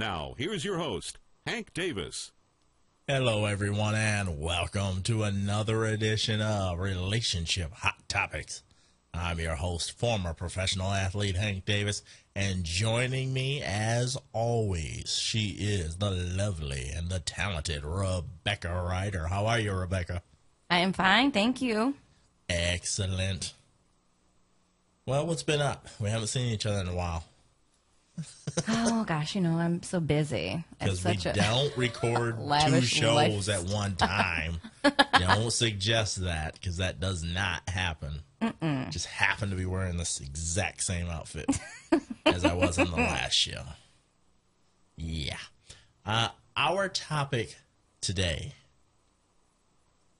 Now, here's your host, Hank Davis. Hello, everyone, and welcome to another edition of Relationship Hot Topics. I'm your host, former professional athlete Hank Davis, and joining me, as always, she is the lovely and the talented Rebecca Ryder. How are you, Rebecca? I am fine, thank you. Excellent. Well, what's been up? We haven't seen each other in a while. Oh, gosh, I'm so busy. Because we don't record two shows at one time. Don't suggest that, because that does not happen. Just happen to be wearing this exact same outfit as I was on the last show. Yeah. Our topic today,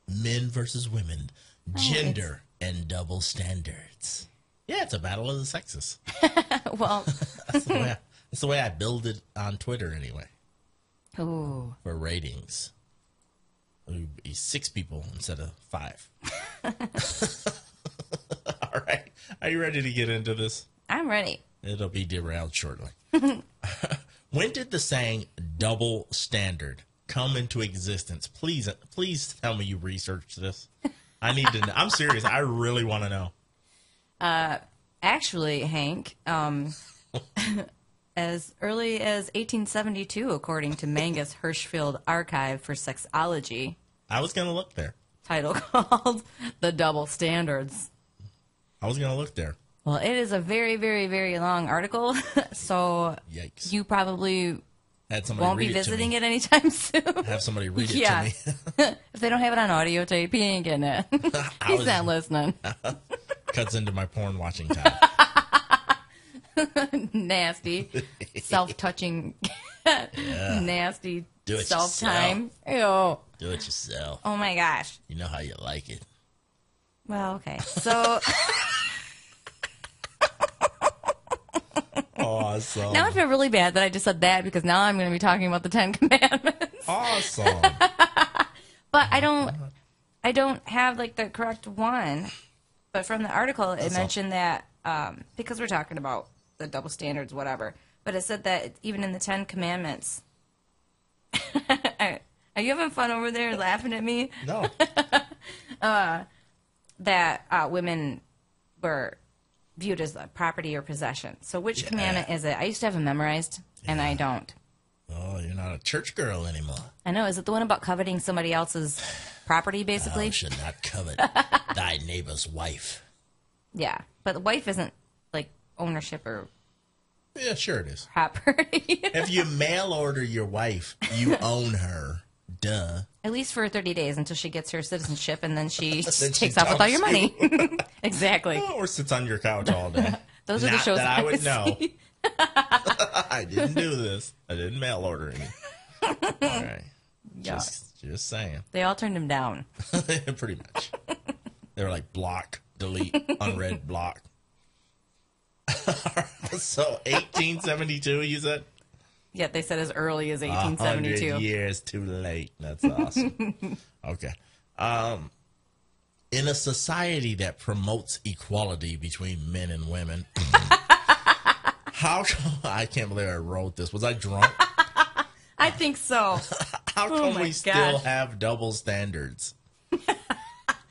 men versus women, gender and double standards. Yeah, it's a battle of the sexes. Well, that's the way I build it on Twitter anyway. ooh. For ratings. It would be 6 people instead of 5. All right. Are you ready to get into this? I'm ready. It'll be derailed shortly. When did the saying double standard come into existence? Please tell me you researched this. I need to know. I'm serious. I really want to know. Actually, Hank, as early as 1872, according to Mangus Hirschfield Archive for Sexology. I was going to look there. Title called The Double Standards. I was going to look there. Well, it is a very, very, very long article, so Yikes. you probably won't be visiting it anytime soon. Have somebody read it to me. If they don't have it on audio tape, he ain't getting it. He's not listening. Cuts into my porn watching time. Nasty. Self-touching. Yeah. Nasty. Do it self-time. Ew. Do it yourself. Oh, my gosh. You know how you like it. Well, okay. So... Awesome. Now I feel really bad that I just said that, because now I'm going to be talking about the 10 Commandments. Awesome. But I don't have like the correct one. But from the article, it mentioned that because we're talking about the double standards, whatever. But it said that even in the 10 Commandments. Are you having fun over there laughing at me? No. That women were viewed as a property or possession. So which commandment is it? I used to have them memorized, and I don't. Oh, you're not a church girl anymore. I know. Is it the one about coveting somebody else's property, basically? Thou should not covet thy neighbor's wife. Yeah. But the wife isn't, like, ownership or Yeah, sure it is. property. If you mail order your wife, you own her. Duh. At least for 30 days until she gets her citizenship, and then she Then takes she off with all dumps your money. Exactly. Or sits on your couch all day. Those are the Not shows that I would see. know. I didn't do this. I didn't mail order any. All right. Yeah. Just saying. They all turned him down. Pretty much. They were like block, delete, unread, block. So 1872, you said? Yeah, they said as early as 100 1872. years too late. That's awesome. Okay. In a society that promotes equality between men and women, I can't believe I wrote this. Was I drunk? I think so. How come my we still gosh. have double standards?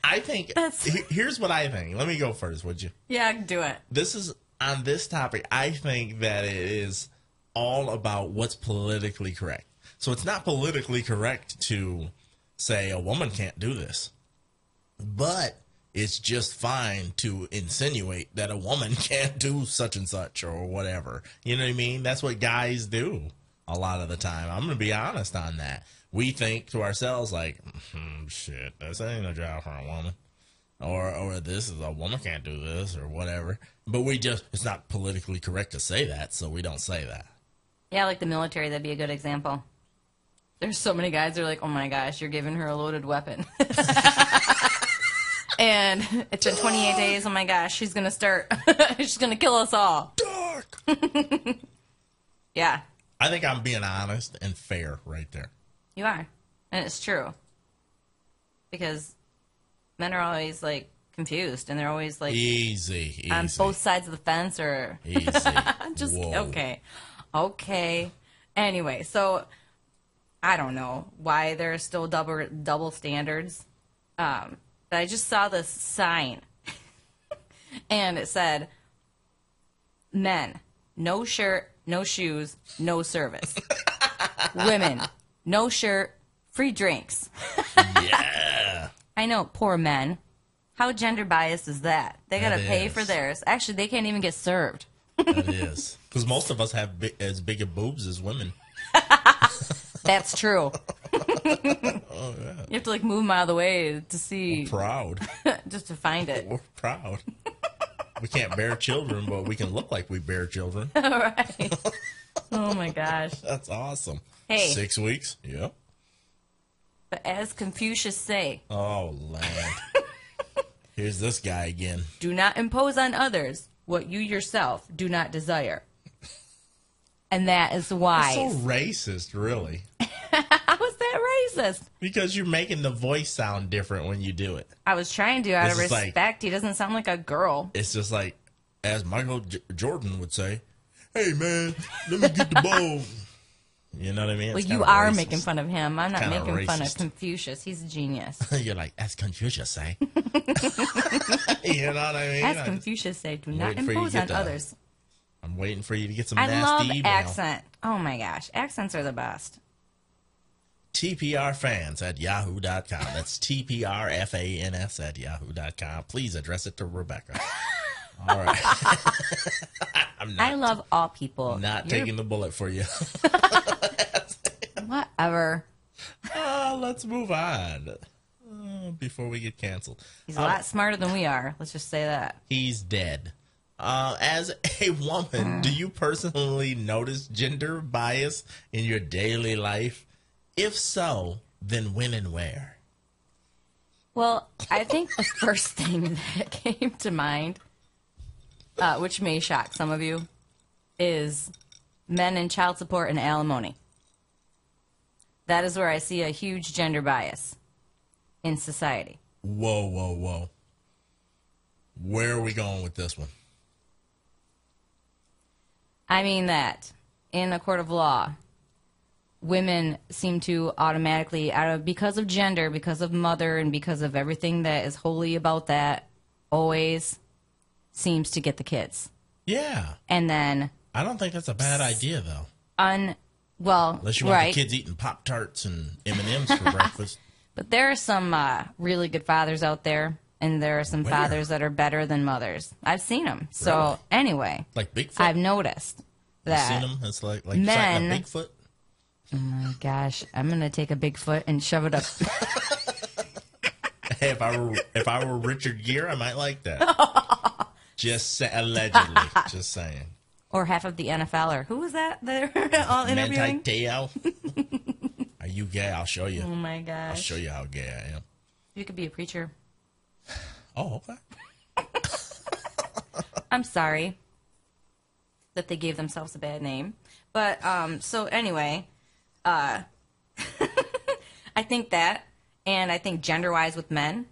I think, here's what I think. Let me go first, would you? Yeah, do it. On this topic, I think that it is all about what's politically correct. So it's not politically correct to say a woman can't do this. But it's just fine to insinuate that a woman can't do such and such or whatever. You know what I mean? That's what guys do a lot of the time. I'm going to be honest on that. We think to ourselves like, shit, this ain't a job for a woman. Or this is a woman can't do this or whatever. But it's not politically correct to say that, so we don't say that. Yeah, like the military, that'd be a good example. There's so many guys that are like, oh my gosh, you're giving her a loaded weapon. And it's been 28 days, oh my gosh, she's going to kill us all. Dark! Yeah. I think I'm being honest and fair right there. You are. And it's true. Because men are always, like, confused, and they're always, like... Easy. On both sides of the fence, or... Easy. Just, Whoa. okay. Anyway, so I don't know why there are still double standards. But I just saw this sign, and it said, "Men, no shirt, no shoes, no service. Women, no shirt, free drinks." Yeah. I know, poor men. How gender biased is that? They got to That pay is. for theirs. Actually, they can't even get served. That is. Because most of us have as big of boobs as women. That's true. Oh, yeah. You have to like move them out of the way to see, Proud. just to find it. We're proud. We can't bear children, but we can look like we bear children. Right. Oh my gosh. That's awesome. Hey. 6 weeks? Yep. But as Confucius say, Oh, land. Here's this guy again. do not impose on others what you yourself do not desire. And that is wise. That's so racist, really. How is that racist? Because you're making the voice sound different when you do it. I was trying to out of This is like- respect. He doesn't sound like a girl. It's just like, as Michael Jordan would say, "Hey, man, let me get the ball." You know what I mean? Well, It's you kinda are racist. making fun of him. I'm not Kinda making fun of racist. Confucius. He's a genius. You're like, as Confucius say. You know what I mean? As Confucius say, do not waiting for you to impose get on the others. I'm waiting for you to get some I nasty love email. accent. Oh my gosh. Accents are the best. TPRfans at yahoo.com. That's TPRFANS at yahoo.com. Please address it to Rebecca. All right. I'm I not, love all people. not You're- taking the bullet for you. Whatever. Let's move on before we get canceled. He's a lot smarter than we are. Let's just say that. He's dead. As a woman, do you personally notice gender bias in your daily life? If so, then when and where? Well, I think the first thing that came to mind, which may shock some of you, is men in child support and alimony. That is where I see a huge gender bias in society. Whoa, whoa, whoa. Where are we going with this one? I mean that in a court of law, women seem to automatically, because of gender, because of mother, and because of everything that is holy about that, always seems to get the kids. Yeah. And then, I don't think that's a bad idea, though. Unless you want right. the kids eating Pop-Tarts and M&Ms for breakfast. But there are some really good fathers out there, and there are some Where? fathers that are better than mothers. I've seen them. So Really? anyway, Like Bigfoot? I've noticed that. You've seen them? It's like Men- sighting a Bigfoot? Oh my gosh, I'm gonna take a Bigfoot and shove it up. Hey, if I were Richard Gere, I might like that. Allegedly. Just saying. Or half of the NFL, or who was that they're all interviewing? Manti-Teo. Are you gay? I'll show you. Oh my I'll gosh. show you how gay I am. You could be a preacher. Oh, okay. I'm sorry that they gave themselves a bad name. But, so anyway, I think that, and I think gender-wise with men,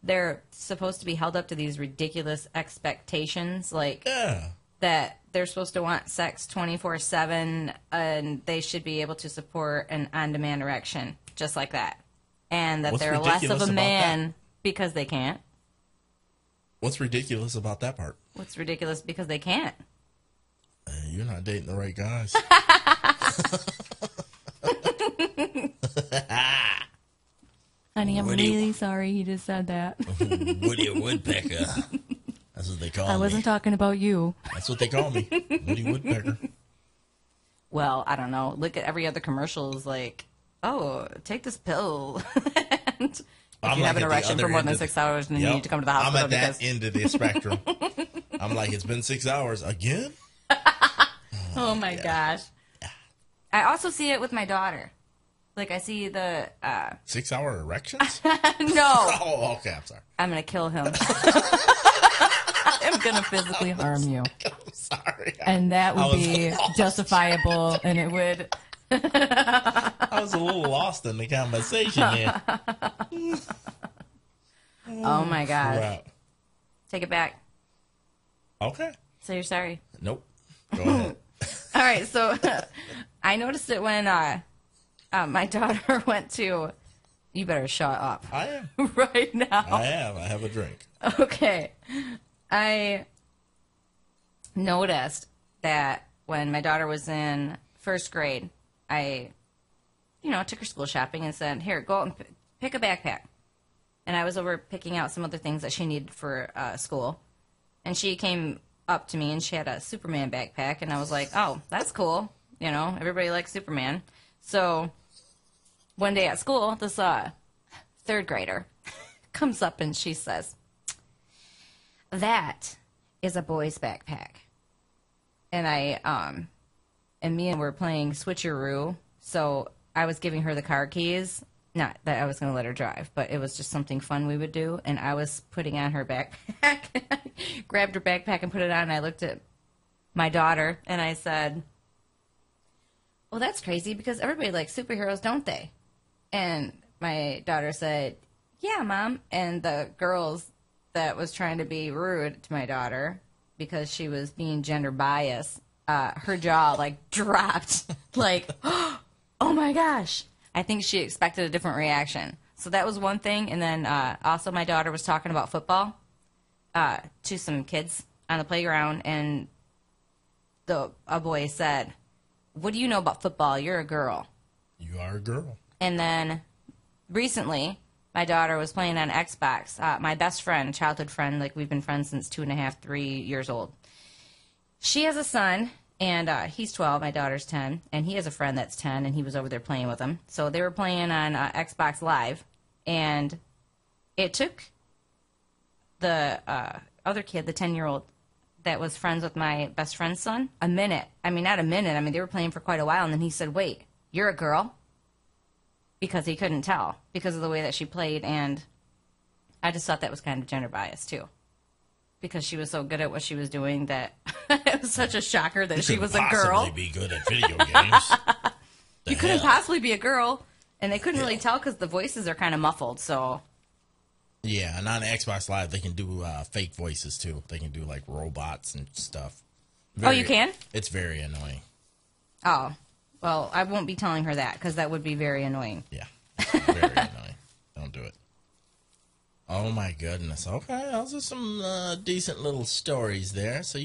they're supposed to be held up to these ridiculous expectations, like Yeah. that they're supposed to want sex 24/7, and they should be able to support an on-demand erection, just like that. And that What's they're less of ridiculous a about man because they can't. What's ridiculous about that part? What's ridiculous because they can't. You're not dating the right guys. Honey, I'm Woody- really sorry he just said that. Woody Woodpecker. That's what they call me. I wasn't talking about you. That's what they call me. Woody Woodpecker. Well, I don't know. Look at every other commercial is like, oh, take this pill. And if I'm you like have an at the erection other for more end than of 6 hours, then you Yep. need to come to the I'm hospital at that because... end of the spectrum. I'm like, it's been 6 hours. Again? Oh my gosh. I also see it with my daughter. Like I see the 6 hour erections? no. Oh, okay. I'm sorry. I'm gonna kill him. I'm gonna physically harm you. I'm sorry. And that I would was be lost. justifiable, and it would. I was a little lost in the conversation there. Oh my gosh. Crap. Take it back. Okay. So you're sorry. Nope. Go ahead. All right, so I noticed it when my daughter went to. You better shut up. I am. Right now. I am. I have a drink. Okay. I noticed that when my daughter was in first grade, I, took her school shopping and said, here, go out and pick a backpack. And I was over picking out some other things that she needed for school. And she came up to me and she had a Superman backpack. And I was like, oh, that's cool. Everybody likes Superman. So one day at school, this third grader comes up and she says, that is a boy's backpack. And and me and were playing switcheroo, so I was giving her the car keys. Not that I was going to let her drive, but it was just something fun we would do. And I was putting on her backpack. Grabbed her backpack and put it on, and I looked at my daughter, and I said, well, that's crazy, because everybody likes superheroes, don't they? And my daughter said, yeah, Mom. And the girls that was trying to be rude to my daughter because she was being gender biased, her jaw dropped oh my gosh. I think she expected a different reaction. So that was one thing. And then also my daughter was talking about football to some kids on the playground, and a boy said, what do you know about football? You're a girl. You are a girl. And then recently, my daughter was playing on Xbox. My best friend, childhood friend, we've been friends since 2.5, 3 years old. She has a son, and he's 12, my daughter's 10, and he has a friend that's 10, and he was over there playing with him. So they were playing on Xbox Live, and it took the other kid, the 10-year-old, that was friends with my best friend's son, a minute. I mean, not a minute. I mean, they were playing for quite a while, and then he said, wait, you're a girl? Because he couldn't tell because of the way that she played, and I just thought that was kind of gender bias too, because she was so good at what she was doing that it was such a shocker that she was a girl. You couldn't possibly be good at video games. You couldn't possibly be a girl, and they couldn't really tell because the voices are kind of muffled. So yeah, and on Xbox Live they can do fake voices too. They can do robots and stuff. You can? It's very annoying. Oh. Well, I won't be telling her that because that would be very annoying. Yeah, very annoying. Don't do it. Oh, my goodness. Okay, those are some decent little stories there. So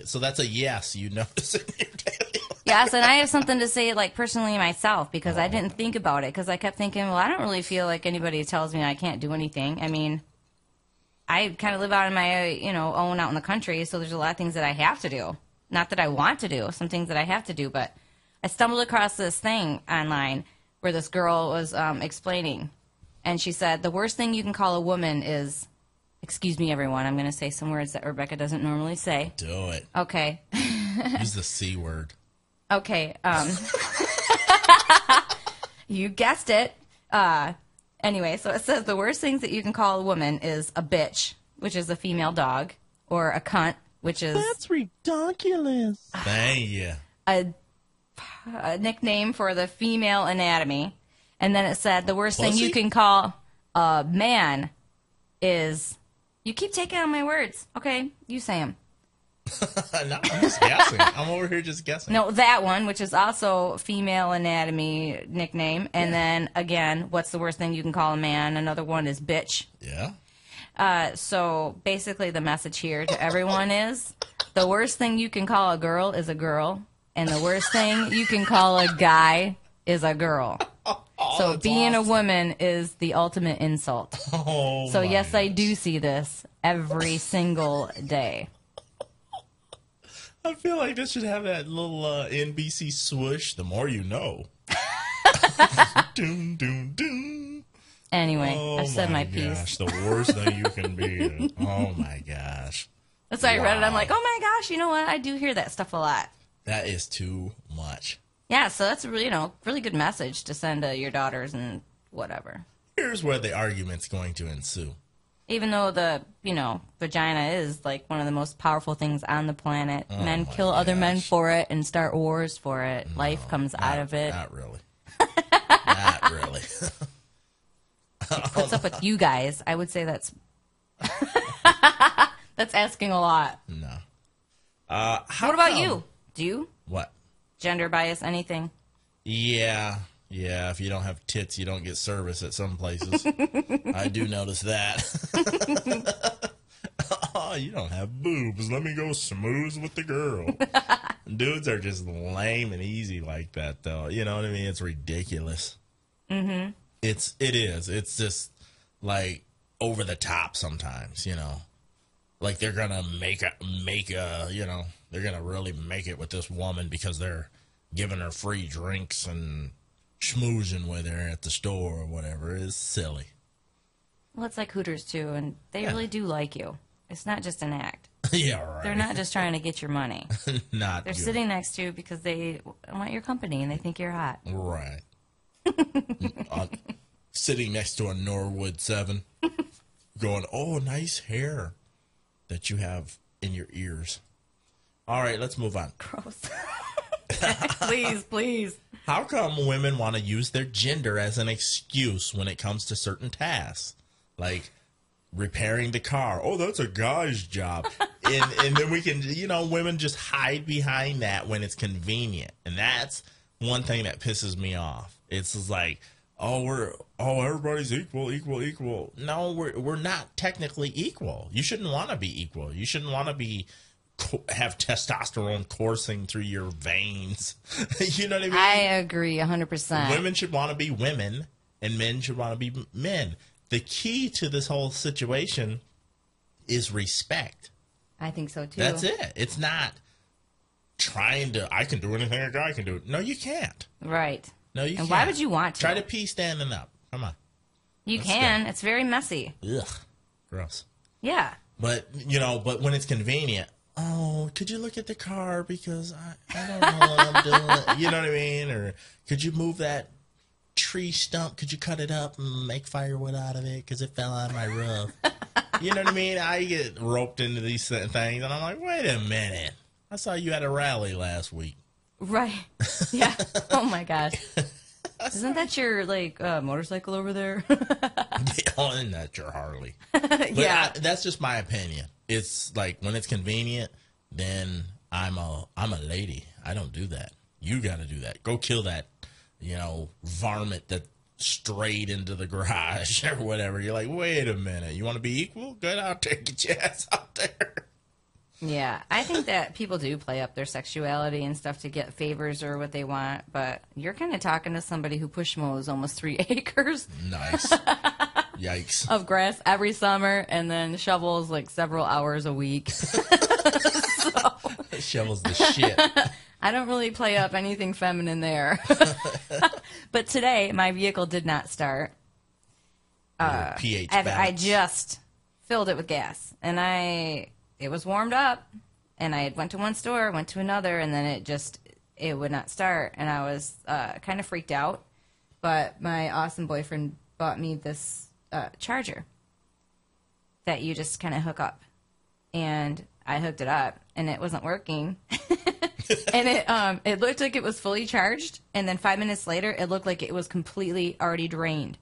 so that's a yes, you notice in your daily life. Yes, and I have something to say, personally myself, because I didn't think about it, because I kept thinking, well, I don't really feel like anybody tells me I can't do anything. I mean, I kind of live out in my, own out in the country, so there's a lot of things that I have to do. Not that I want to do, some things that I have to do, but I stumbled across this thing online where this girl was explaining, and she said, the worst thing you can call a woman is, excuse me, everyone, I'm going to say some words that Rebecca doesn't normally say. Do it. Okay. Use the C word. Okay. You guessed it. Anyway, so it says the worst things that you can call a woman is a bitch, which is a female dog, or a cunt, which is... That's ridiculous. Thank you. A nickname for the female anatomy. And then it said the worst thing you Pussy? can call a man is... You keep taking on my words. Okay, you say them. No, I'm just guessing. I'm over here just guessing. No, that one, which is also female anatomy nickname. And then, again, what's the worst thing you can call a man? Another one is bitch. Yeah. So basically the message here to everyone is the worst thing you can call a girl is a girl. And the worst thing you can call a guy is a girl. So being a woman is the ultimate insult. Oh, so yes, I do see this every single day. I feel like this should have that little NBC swoosh. The more you know. Doom, doom, doom. Anyway, I've said my gosh, piece. the worst thing you can be. Oh my gosh. That's why I read it. I'm Wow. like, oh my gosh, you know what? I do hear that stuff a lot. That is too much. Yeah, so that's a really, really good message to send to your daughters and whatever. Here's where the argument's going to ensue. Even though the, vagina is like one of the most powerful things on the planet. Oh Men my kill other men gosh. for it and start wars for it. Life comes out of it. Not really. Not really. It puts up with you guys. I would say that's that's asking a lot. No. What about you? Do you? What? gender bias, anything. Yeah. Yeah, if you don't have tits, you don't get service at some places. I do notice that. Oh, you don't have boobs. Let me go smooth with the girl. Dudes are just lame and easy like that, though. You know what I mean? It's ridiculous. Mm-hmm. It is. It's just, like, over the top sometimes, you know. Like, they're going to make a, you know, they're going to really make it with this woman because they're giving her free drinks and schmoozing with her at the store or whatever. Is silly. Well, it's like Hooters, too, and they really do like you. It's not just an act. Yeah, right. They're not just trying to get your money. Not They're good. sitting next to you because they want your company and they think you're hot. Right. Sitting next to a Norwood 7 going, oh, nice hair that you have in your ears. All right, let's move on. Gross. Please. How come women want to use their gender as an excuse when it comes to certain tasks? Like repairing the car. Oh, that's a guy's job. and then we can, you know, women just hide behind that when it's convenient. And that's one thing that pisses me off. It's just like, everybody's equal. No, we're not technically equal. You shouldn't want to be equal. You shouldn't want to have testosterone coursing through your veins. You know what I mean? I agree 100%. Women should want to be women, and men should want to be men. The key to this whole situation is respect. I think so, too. That's it. It's not trying to, I can do anything a guy can do. No, you can't. Right. No, you can't. And why would you want to? Try to pee standing up. Come on. You can. It's very messy. Ugh. Gross. Yeah. But, you know, when it's convenient, oh, could you look at the car because I don't know what I'm doing. You know what I mean? Or could you move that tree stump? Could you cut it up and make firewood out of it because it fell on my roof? You know what I mean? I get roped into these things, and I'm like, wait a minute. I saw you at a rally last week. Right. Yeah. Oh, my gosh. Isn't that your, like, motorcycle over there? Oh, and that's your Harley. But yeah. That's just my opinion. It's like when it's convenient, then I'm a lady. I don't do that. You got to do that. Go kill that, you know, varmint that strayed into the garage or whatever. You're like, wait a minute. You want to be equal? Good out there. Get your ass out there. Yeah, I think that people do play up their sexuality and stuff to get favors or what they want, but you're kind of talking to somebody who push mows almost 3 acres. Nice. Yikes. Of grass every summer and then shovels like several hours a week. Shovels the shit. I don't really play up anything feminine there. But today, my vehicle did not start. pH I balance. just filled it with gas, and it was warmed up, and I went to one store, went to another, and then it would not start, and I was kind of freaked out. But my awesome boyfriend bought me this charger that you just kind of hook up, and I hooked it up, and it wasn't working. And it looked like it was fully charged, and then 5 minutes later, it looked like it was completely already drained.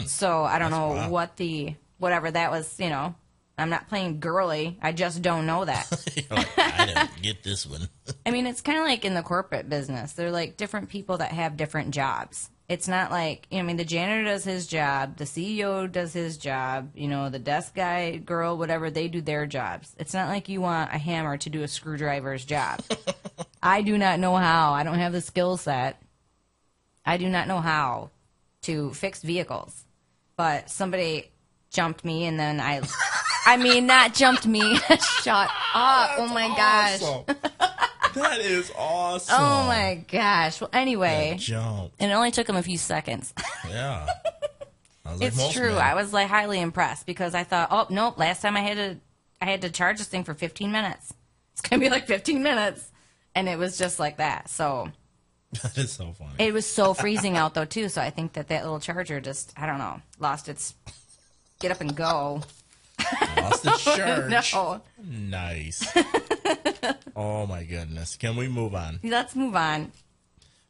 So I don't know whatever that was, you know. I'm not playing girly. I just don't know that. You're like, I didn't get this one. I mean, it's kind of like in the corporate business. They're like different people that have different jobs. It's not like, I mean, the janitor does his job, the CEO does his job, you know, the desk guy, girl, whatever, they do their jobs. It's not like you want a hammer to do a screwdriver's job. I do not know how. I don't have the skill set. I do not know how to fix vehicles. But somebody jumped me, and then I mean, not jumped me. Shut up. Oh, my gosh. That is awesome. Oh, my gosh. Well, anyway. Jump. And it only took him a few seconds. Yeah. I was like, It's most true. men. I was like highly impressed because I thought, oh, nope, last time I had to charge this thing for 15 minutes. It's going to be like 15 minutes. And it was just like that. So That is so funny. it was so freezing out, though, too. So I think that little charger just, I don't know, lost its get up and go. Lost its charge. No. Nice. Oh, my goodness. Can we move on? Let's move on.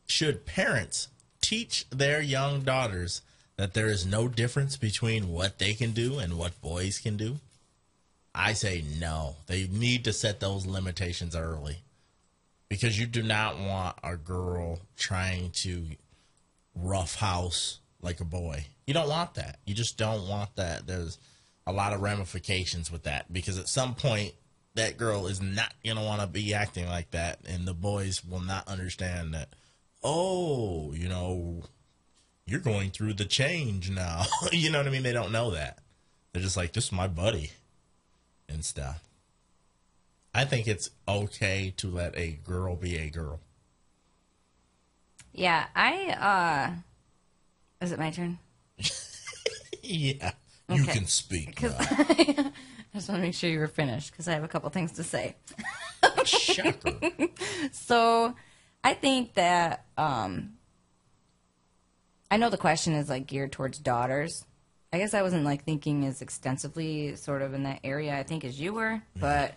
Should parents teach their young daughters that there is no difference between what they can do and what boys can do? I say no. They need to set those limitations early. because you do not want a girl trying to roughhouse like a boy. You don't want that. You just don't want that. There's a lot of ramifications with that, because at some point that girl is not going to want to be acting like that, and the boys will not understand that, oh, you know, you're going through the change now. You know what I mean? They don't know that. They're just like, this is my buddy and stuff. I think it's okay to let a girl be a girl. Yeah, is it my turn? Yeah, you Okay. can speak. Because Now. I just want to make sure you were finished, because I have a couple things to say. Shocker. So I think that I know the question is like geared towards daughters. I guess I wasn't like thinking as extensively sort of in that area, I think, as you were, but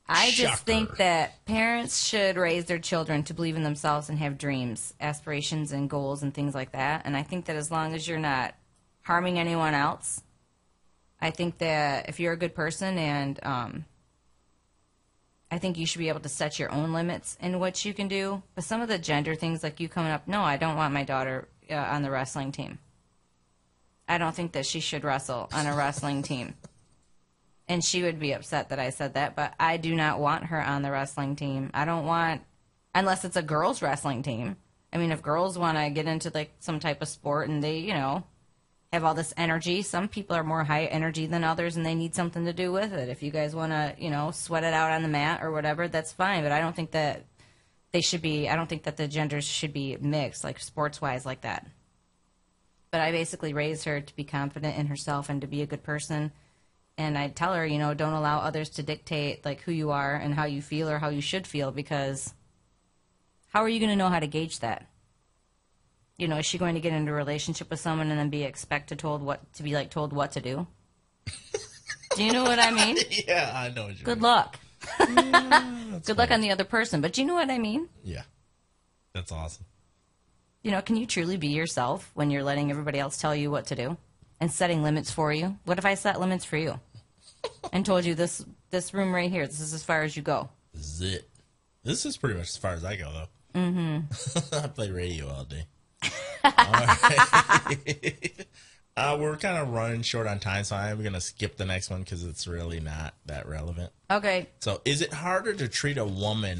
I just Shocker. think that parents should raise their children to believe in themselves and have dreams, aspirations, and goals and things like that. And I think that as long as you're not harming anyone else, I think that if you're a good person, and I think you should be able to set your own limits in what you can do. But some of the gender things, like you coming up, no, I don't want my daughter on the wrestling team. I don't think that she should wrestle on a wrestling team. And she would be upset that I said that, but I do not want her on the wrestling team. I don't want, unless it's a girls' wrestling team. I mean, if girls want to get into like some type of sport and they, you know, have all this energy, some people are more high energy than others and they need something to do with it. If you guys want to, you know, sweat it out on the mat or whatever, that's fine. But I don't think that they should be, I don't think that the genders should be mixed, like sports-wise like that. But I basically raised her to be confident in herself and to be a good person. And I tell her, you know, don't allow others to dictate like who you are and how you feel or how you should feel, because how are you going to know how to gauge that? You know, is she going to get into a relationship with someone and then be told what to do? Do you know what I mean? Yeah, I know what you mean. Good luck. That's Good luck funny. on the other person. But do you know what I mean? Yeah, that's awesome. You know, can you truly be yourself when you're letting everybody else tell you what to do and setting limits for you? What if I set limits for you and told you this room right here, this is as far as you go? This is it. This is pretty much as far as I go, though. Mm-hmm. I play radio all day. All right. We're kind of running short on time, so I'm going to skip the next one because it's really not that relevant. Okay. So, is it harder to treat a woman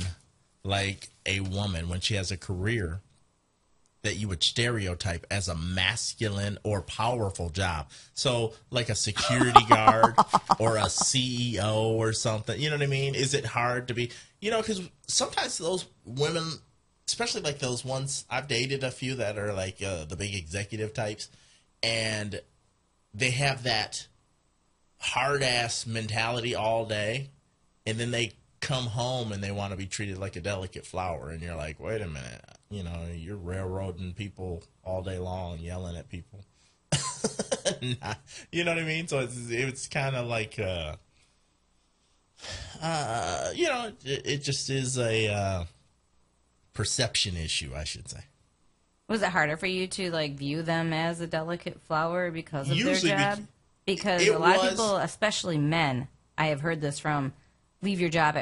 like a woman when she has a career that you would stereotype as a masculine or powerful job? So, like a security guard or a CEO or something. You know what I mean? Is it hard to be, you know, because sometimes those women, especially like those ones, I've dated a few that are like the big executive types, and they have that hard ass mentality all day, and then they come home and they want to be treated like a delicate flower, and you're like, wait a minute, you know, you're railroading people all day long, yelling at people. You know what I mean? So it's kind of like, you know, it just is a perception issue, I should say. Was it harder for you to like view them as a delicate flower because of Usually their job? Because it a lot was- of people, especially men, I have heard this from, leave your job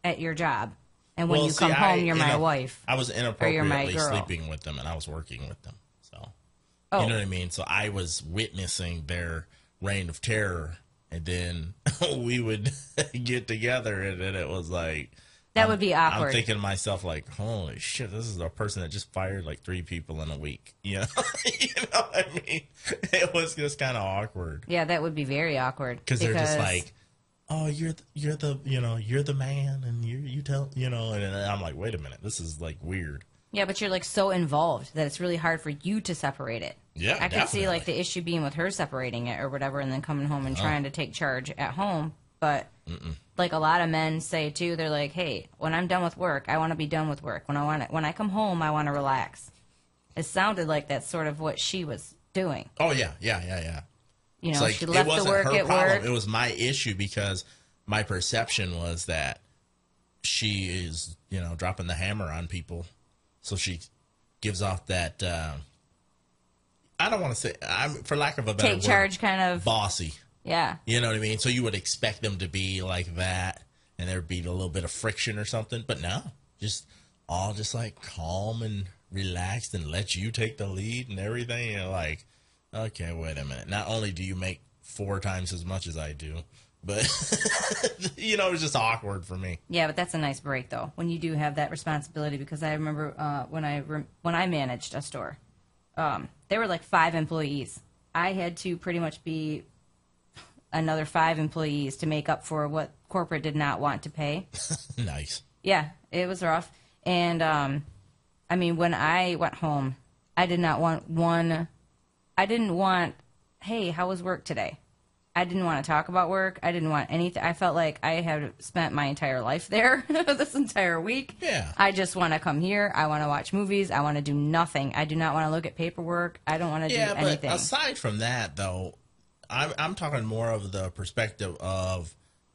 at your job, and when Well, you see, come home, you're my wife. I was you're my inappropriately girl. sleeping with them, and I was working with them. So, Oh. you know what I mean? So I was witnessing their reign of terror, and then we would get together, and then it was like... That would be awkward. I'm thinking to myself, like, holy shit, this is a person that just fired like 3 people in a week. You know, you know what I mean? It was just kind of awkward. Yeah, that would be very awkward. Because they're just like, oh, you're the man, and you tell, you know, and I'm like, wait a minute, this is like weird. Yeah, but you're like so involved that it's really hard for you to separate it. Yeah, I could see definitely. like the issue being with her separating it or whatever, and then coming home and trying to take charge at home. But like a lot of men say too, they're like, hey, when I'm done with work, I want to be done with work. When I come home, I want to relax. It sounded like that's sort of what she was doing. Oh yeah. You know, It's like, she it left the wasn't work her at problem. work. It was my issue because my perception was that she is, you know, dropping the hammer on people. So she gives off that, I don't want to say, for lack of a better Take word, charge kind of. bossy. Yeah. You know what I mean? So you would expect them to be like that, and there'd be a little bit of friction or something. But no, just all just like calm and relaxed and let you take the lead and everything. You're like, okay, wait a minute. Not only do you make 4 times as much as I do, but it's just awkward for me. Yeah, but that's a nice break though when you do have that responsibility. Because I remember when I managed a store, there were like 5 employees. I had to pretty much be another 5 employees to make up for what corporate did not want to pay. Nice. Yeah, it was rough. And when I went home, I did not want hey, how was work today? I didn't want to talk about work. I didn't want anything. I felt like I had spent my entire life there this entire week. Yeah. I just want to come here. I want to watch movies. I want to do nothing. I do not want to look at paperwork. I don't want to do anything. But aside from that, though, I'm talking more of the perspective of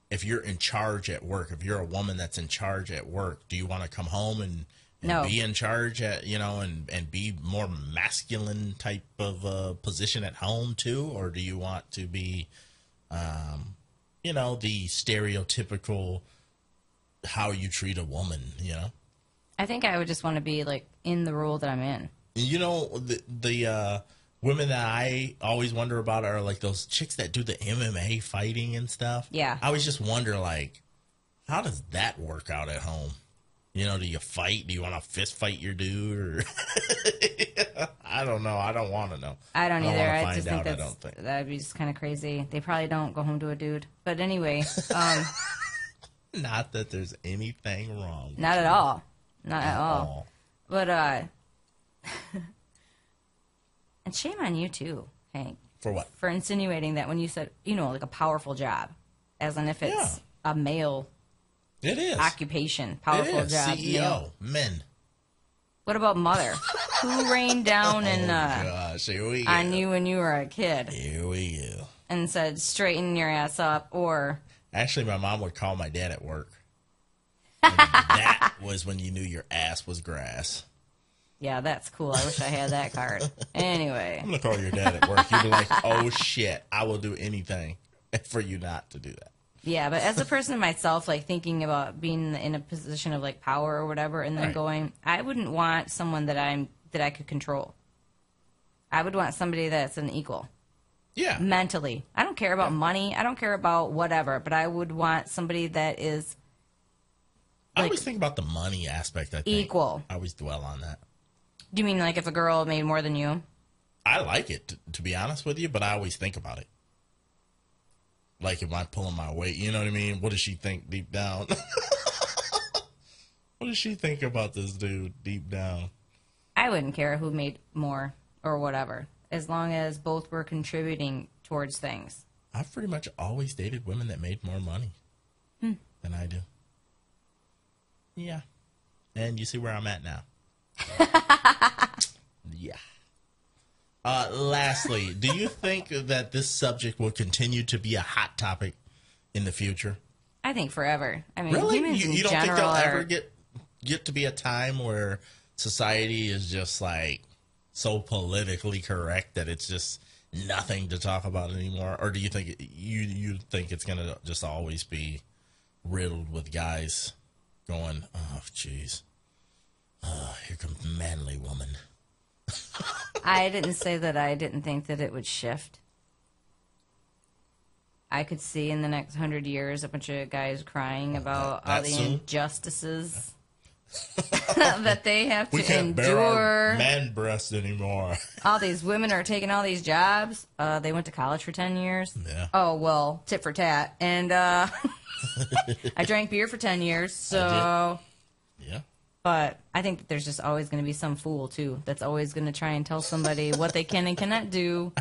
if you're in charge at work, if you're a woman that's in charge at work, do you want to come home and No. be in charge at, and be more masculine type of position at home too? Or do you want to be, the stereotypical how you treat a woman, I think I would just want to be like in the role that I'm in. The women that I always wonder about are like those chicks that do the MMA fighting and stuff. Yeah. I always just wonder, like, how does that work out at home? Do you fight? Do you want to fist fight your dude? Or I don't know. I don't want to know. I don't either. I I just think that'd be just kind of crazy. They probably don't go home to a dude. But anyway, not that there's anything wrong. Not at all. Not at all. But and shame on you too, Hank. For what? For insinuating that when you said, like a powerful job, as in if it's a male it is occupation, powerful it is. job. CEO, men. What about mother? Who rained down gosh, here we go. on you when you were a kid Here we go. and said, straighten your ass up, or... Actually, my mom would call my dad at work. And that was when you knew your ass was grass. Yeah, that's cool. I wish I had that card. Anyway. I'm going to call your dad at work. You'd be like, oh, shit, I will do anything for you not to do that. Yeah, but as a person myself, like thinking about being in a position of like power or whatever, and then going, I wouldn't want someone that I could control. I would want somebody that's an equal. Yeah. Mentally. I don't care about money. I don't care about whatever, but I would want somebody that is I always think about the money aspect, I think. equal. I always dwell on that. Do you mean like if a girl made more than you? I like it, to be honest with you, but I always think about it. Like, if I'm pulling my weight, you know what I mean? What does she think deep down? What does she think about this dude deep down? I wouldn't care who made more or whatever, as long as both were contributing towards things. I've pretty much always dated women that made more money than I do. Yeah. And you see where I'm at now. Yeah. Lastly, do you think that this subject will continue to be a hot topic in the future? I think forever. I mean, Really? humans in You don't think general there'll are... ever get to be a time where society is just like so politically correct that it's just nothing to talk about anymore? Or do you think you think it's gonna just always be riddled with guys going, oh, jeez, here comes the manly woman? I didn't say that I didn't think that it would shift. I could see in the next 100 years a bunch of guys crying about all the soon? injustices that they have to We can't endure. bear our man breasts anymore. All these women are taking all these jobs. They went to college for 10 years. Yeah. Oh, well, tit for tat. And I drank beer for 10 years, so... Yeah. But I think that there's just always going to be some fool, too, that's always going to try and tell somebody what they can and cannot do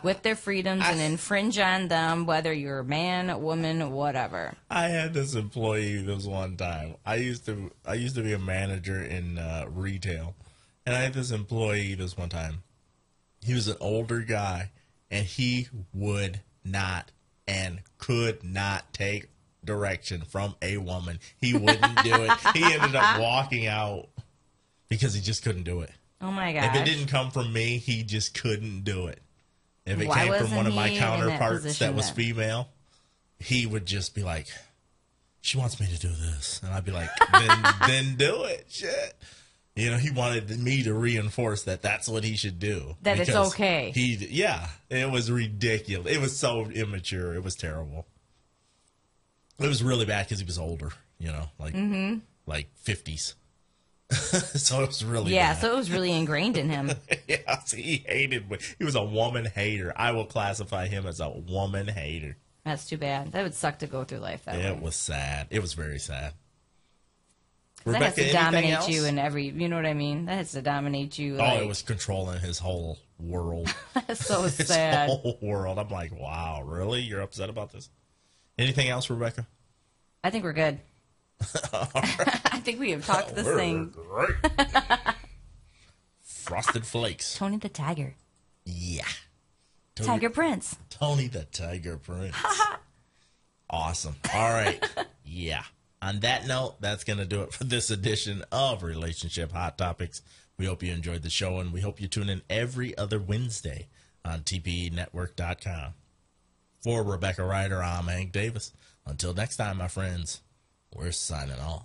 with their freedoms and infringe on them, whether you're a man, woman, whatever. I had this employee this one time. I used to be a manager in retail, and I had this employee this one time. He was an older guy, and he would not and could not take direction from a woman. He wouldn't do it. He ended up walking out because he just couldn't do it. Oh, my gosh. If it didn't come from me, he just couldn't do it. If it Why came from wasn't one of my he in that counterparts position that was then? female, he would just be like, she wants me to do this. And I'd be like, then do it. Shit. You know, he wanted me to reinforce that that's what he should do. That it's okay. Yeah, it was ridiculous. It was so immature. It was terrible. It was really bad because he was older, you know, like 50s. So it was really bad. So it was really ingrained in him. Yeah, so he hated me. He was a woman hater. I will classify him as a woman hater. That's too bad. That would suck to go through life that way. It was sad. It was very sad. That has to Rebecca, anything dominate else? you in every, you know what I mean? That has to dominate you. Oh, Like, it was controlling his whole world. that's so His sad. whole world. I'm like, wow, really? You're upset about this? Anything else, Rebecca? I think we're good. I think we have talked this thing. Great. Frosted Flakes. Tony the Tiger. Yeah. Tiger Prince. Tony the Tiger Prince. Awesome. All right. Yeah. On that note, that's going to do it for this edition of Relationship Hot Topics. We hope you enjoyed the show, and we hope you tune in every other Wednesday on tpenetwork.com. For Rebecca Ryder, I'm Hank Davis. Until next time, my friends, we're signing off.